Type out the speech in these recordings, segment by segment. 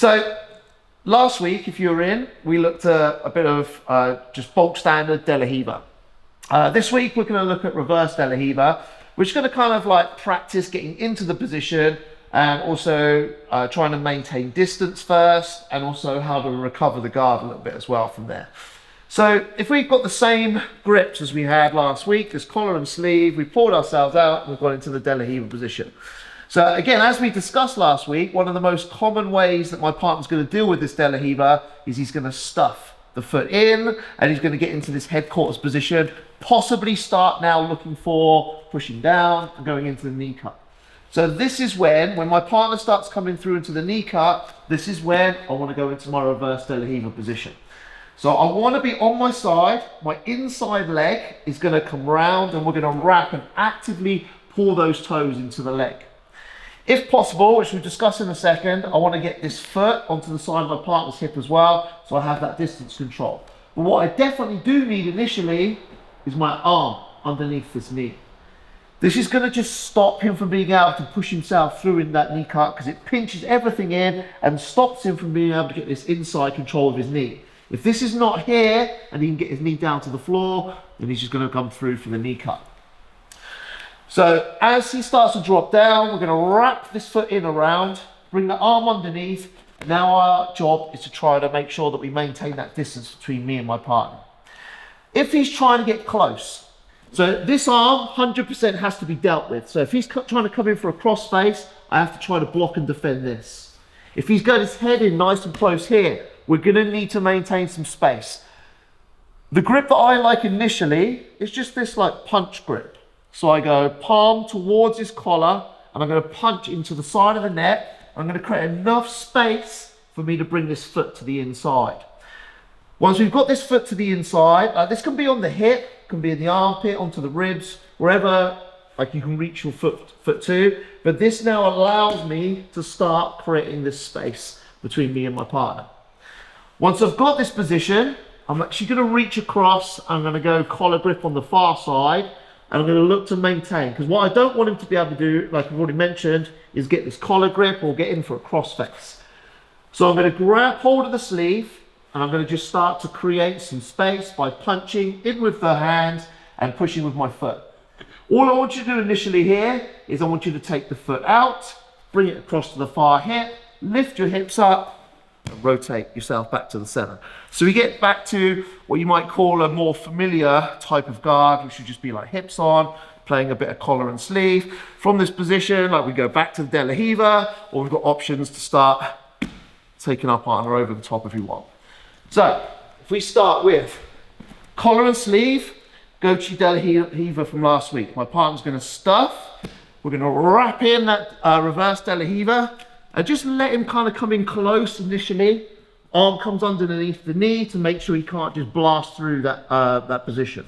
So last week, if you were in, we looked at a bit of just bulk standard De La Riva. This week, we're going to look at reverse De La Riva, which is going to kind of like practice getting into the position and also trying to maintain distance first, and also how to recover the guard a little bit as well from there. So if we've got the same grips as we had last week, this collar and sleeve, we pulled ourselves out and we've gone into the De La Riva position. So again, as we discussed last week, one of the most common ways that my partner's going to deal with this De La Riva is he's going to stuff the foot in and he's going to get into this headquarters position, possibly start now looking for pushing down and going into the knee cut. So this is when my partner starts coming through into the knee cut, this is when I want to go into my reverse De La Riva position. So I want to be on my side, my inside leg is going to come round and we're going to wrap and actively pull those toes into the leg. If possible, which we'll discuss in a second, I want to get this foot onto the side of my partner's hip as well, so I have that distance control. But what I definitely do need initially is my arm underneath this knee. This is going to just stop him from being able to push himself through in that knee cut because it pinches everything in and stops him from being able to get this inside control of his knee. If this is not here and he can get his knee down to the floor, then he's just going to come through for the knee cut. So as he starts to drop down, we're going to wrap this foot in around, bring the arm underneath. And now our job is to try to make sure that we maintain that distance between me and my partner. If he's trying to get close, so this arm 100% has to be dealt with. So if he's trying to come in for a cross face, I have to try to block and defend this. If he's got his head in nice and close here, we're going to need to maintain some space. The grip that I like initially is just this like punch grip. So I go palm towards his collar and I'm going to punch into the side of the neck. I'm going to create enough space for me to bring this foot to the inside. Once we've got this foot to the inside, this can be on the hip, can be in the armpit, onto the ribs, wherever like you can reach your foot to. But this now allows me to start creating this space between me and my partner. Once I've got this position, I'm actually going to reach across. I'm going to go collar grip on the far side. And I'm going to look to maintain, because what I don't want him to be able to do, like I've already mentioned, is get this collar grip or get in for a cross face. So I'm going to grab hold of the sleeve and I'm going to just start to create some space by punching in with the hand and pushing with my foot. All I want you to do initially here is I want you to take the foot out, bring it across to the far hip, lift your hips up, and rotate yourself back to the center. So we get back to what you might call a more familiar type of guard, which would just be like hips on, playing a bit of collar and sleeve. From this position, like we go back to the De La Riva, or we've got options to start taking our partner over the top if we want. So if we start with collar and sleeve, gaeshi De La Riva from last week. My partner's going to stuff. We're going to wrap in that reverse De La Riva. And just let him kind of come in close initially. Arm comes underneath the knee to make sure he can't just blast through that position.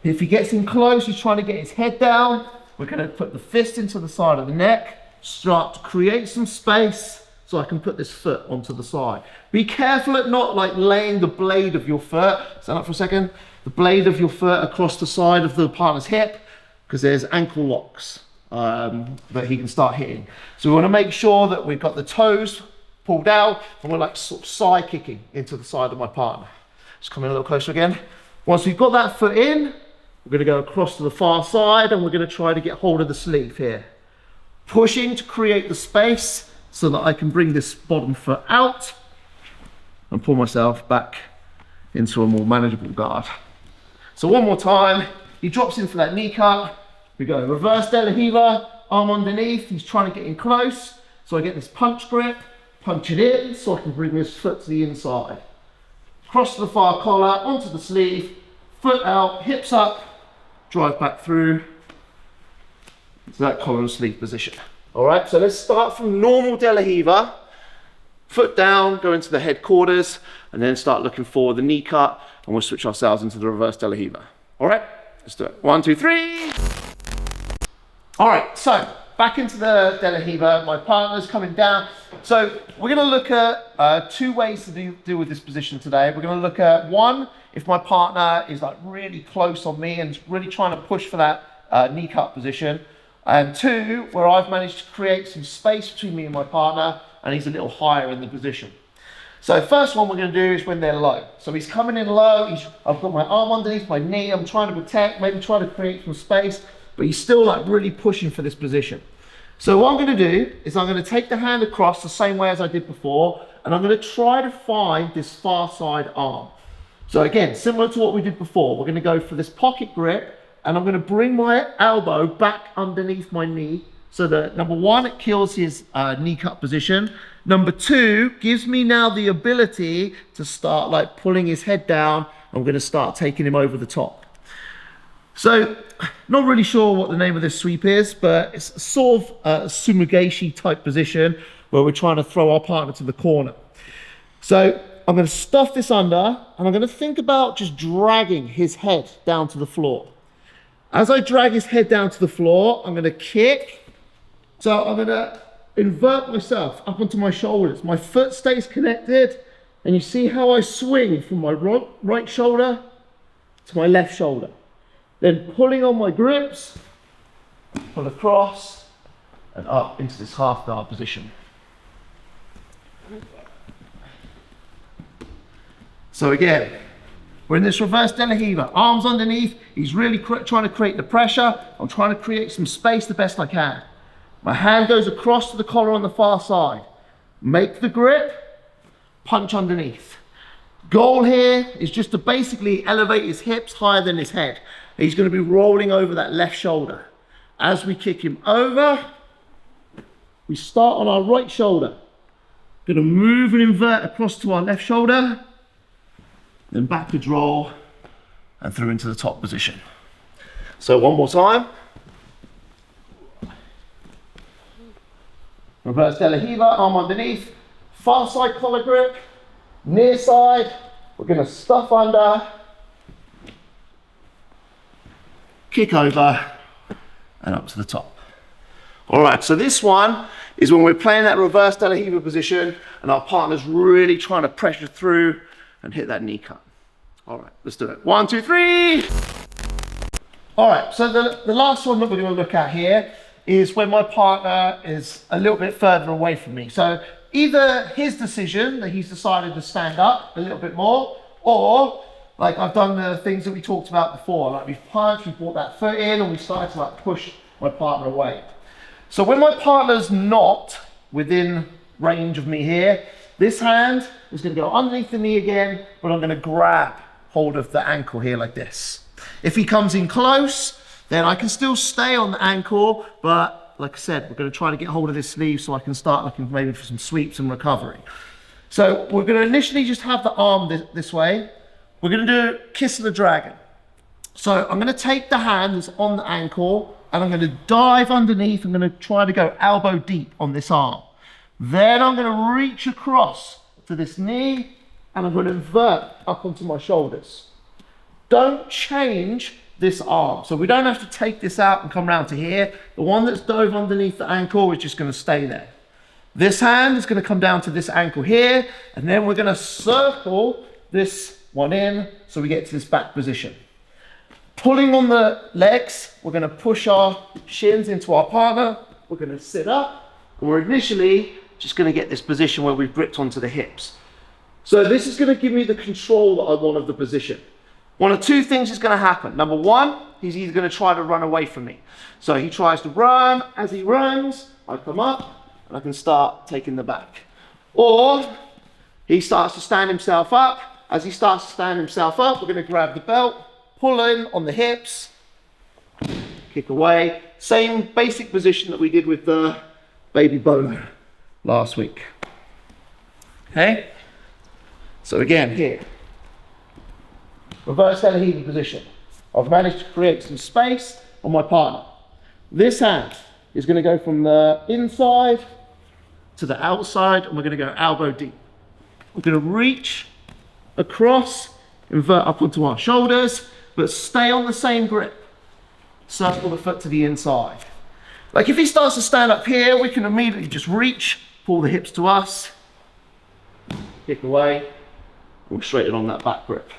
If he gets in close, he's trying to get his head down. We're going to put the fist into the side of the neck, start to create some space so I can put this foot onto the side. Be careful at not like laying the blade of your foot, stand up for a second, the blade of your foot across the side of the partner's hip, because there's ankle locks that he can start hitting. So we want to make sure that we've got the toes pulled out and we're like sort of side kicking into the side of my partner. Just come in a little closer again. Once we've got that foot in, we're going to go across to the far side and we're going to try to get hold of the sleeve here. Pushing to create the space so that I can bring this bottom foot out and pull myself back into a more manageable guard. So one more time, he drops in for that knee cut. We go reverse De La Riva, arm underneath, he's trying to get in close. So I get this punch grip, punch it in so I can bring this foot to the inside. Cross to the far collar, onto the sleeve, foot out, hips up, drive back through to that collar and sleeve position. All right, so let's start from normal De La Riva, foot down, go into the headquarters, and then start looking for the knee cut, and we'll switch ourselves into the reverse De La Riva. All right, let's do it. 1, 2, 3. All right, so back into the De La Riva, my partner's coming down. So we're gonna look at 2 ways to deal with this position today. We're gonna look at 1, if my partner is like really close on me and really trying to push for that knee cut position. And 2, where I've managed to create some space between me and my partner, and he's a little higher in the position. So first one we're going to do is when they're low. So he's coming in low, I've got my arm underneath my knee, I'm trying to protect, maybe try to create some space, but he's still like really pushing for this position. So what I'm going to do is I'm going to take the hand across the same way as I did before, and I'm going to try to find this far side arm. So again, similar to what we did before, we're going to go for this pocket grip, and I'm going to bring my elbow back underneath my knee so that number one, it kills his knee cut position. Number two, gives me now the ability to start like pulling his head down. I'm going to start taking him over the top. So, not really sure what the name of this sweep is, but it's sort of a sumi gaeshi type position where we're trying to throw our partner to the corner. So, I'm going to stuff this under, and I'm going to think about just dragging his head down to the floor. As I drag his head down to the floor, I'm going to kick. So I'm going to invert myself up onto my shoulders. My foot stays connected, and you see how I swing from my right shoulder to my left shoulder. Then pulling on my grips, pull across and up into this half guard position. So again, we're in this reverse de la Riva, arms underneath. He's really trying to create the pressure. I'm trying to create some space the best I can. My hand goes across to the collar on the far side. Make the grip, punch underneath. Goal here is just to basically elevate his hips higher than his head. He's going to be rolling over that left shoulder. As we kick him over, we start on our right shoulder. Going to move and invert across to our left shoulder, then backwards roll and through into the top position. So one more time. Reverse de la Riva, arm underneath, far side collar grip, near side, we're going to stuff under, kick over, and up to the top. All right, so this one is when we're playing that reverse de la Riva position and our partner's really trying to pressure through and hit that knee cut. All right, let's do it. 1, 2, 3. All right, so the last one that we're going to look at here is when my partner is a little bit further away from me. So either his decision that he's decided to stand up a little bit more, or like I've done the things that we talked about before, like we've punched, we've brought that foot in, and we started to like push my partner away. So when my partner's not within range of me here, this hand is going to go underneath the knee again, but I'm going to grab hold of the ankle here like this. If he comes in close, then I can still stay on the ankle, but like I said, we're going to try to get hold of this sleeve so I can start looking maybe for some sweeps and recovery. So we're going to initially just have the arm this way. We're going to do Kiss of the Dragon. So I'm going to take the hand that's on the ankle and I'm going to dive underneath. I'm going to try to go elbow deep on this arm. Then I'm going to reach across to this knee and I'm going to invert up onto my shoulders. Don't change this arm. So we don't have to take this out and come round to here. The one that's dove underneath the ankle is just going to stay there. This hand is going to come down to this ankle here, and then we're going to circle this one in so we get to this back position. Pulling on the legs, we're going to push our shins into our partner. We're going to sit up, and we're initially just going to get this position where we've gripped onto the hips. So this is going to give me the control that I want of the position. One of two things is going to happen. Number one, he's either going to try to run away from me. So he tries to run. As he runs, I come up and I can start taking the back. Or he starts to stand himself up. As he starts to stand himself up, we're going to grab the belt, pull in on the hips, kick away. Same basic position that we did with the baby bowler last week. Okay? So again, here. Reverse de la Riva position. I've managed to create some space on my partner. This hand is going to go from the inside to the outside, and we're going to go elbow deep. We're going to reach across, invert up onto our shoulders, but stay on the same grip. Circle the foot to the inside. Like if he starts to stand up here, we can immediately just reach, pull the hips to us, kick away, and we're straight on that back grip.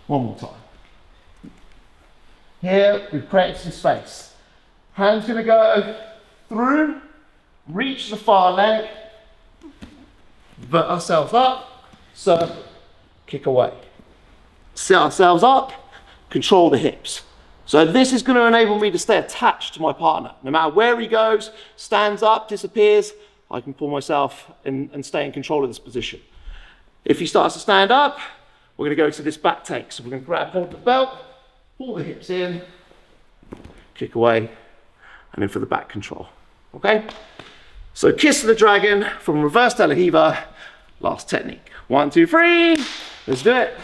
One more time. Here, we've created some space. Hand's going to go through reach the far leg, put ourselves up, circle, kick away. Set ourselves up, control the hips. So this is going to enable me to stay attached to my partner. No matter where he goes, stands up, disappears, I can pull myself in and stay in control of this position. If he starts to stand up, we're going to go to this back take. So we're going to grab hold of the belt, pull the hips in, kick away, and then for the back control. Okay? So kiss of the dragon from reverse de la Riva, last technique. 1, 2, 3, let's do it.